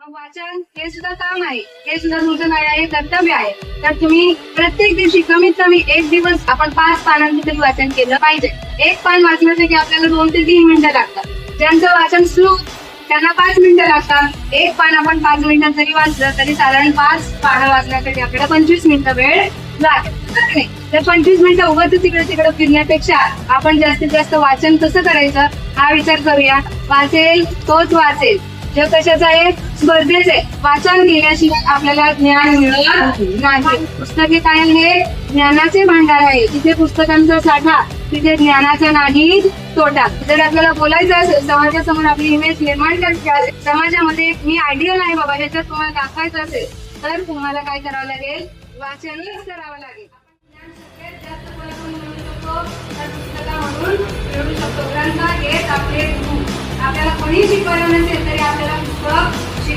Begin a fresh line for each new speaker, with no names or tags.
वाचन हे सुद्धा काम आहे, हे सुद्धा तुमचं काय आहे, कर्तव्य आहे. तर तुम्ही प्रत्येक दिवशी कमीत कमी एक दिवस आपण 5 पानांचं तरी वाचन केलं पाहिजे. एक पान वाचण्यासाठी आपल्याला 2 ते 3 मिनिटं लागतात. ज्यांचं वाचन स्लो त्यांना 5 मिनिटं लागतात. एक पान आपण 5 मिनिटात जरी वाचलं तरी साधारण 5 पानं वाचण्यासाठी आपल्याला 25 मिनिटं वेळ लागेल. तर 25 मिनिटं उगाच तिकडे फिरण्यापेक्षा आपण जास्तीत जास्त वाचन कसं करायचं हा विचार करूया. वाचेल तोच वाचेल. जग कशाचं आहे? स्पर्धेच आहे. वाचन केल्याशिवाय आपल्याला ज्ञान मिळत नाही. पुस्तके काय आहे? ज्ञानाचे भांडार आहे. तिथे पुस्तकांचा साठा, तिथे ज्ञानाचा नाही तोटा. जर आपल्याला बोलायचं असेल, समाजासमोर आपली इमेज निर्माण करायची असेल, समाजामध्ये मी आयडियल आहे बाबा ह्याच्यात तुम्हाला दाखवायचं असेल तर तुम्हाला काय करावं लागेल? वाचनच करावं लागेल. सगळ्यात जास्त आपण मिळवू शकतो तर पुस्तकामधून मिळवू शकतो. ग्रंथ हेच आपले गुरु. आपल्याला कोणी शिकवलं नसेल तरी आपल्याला पुस्तक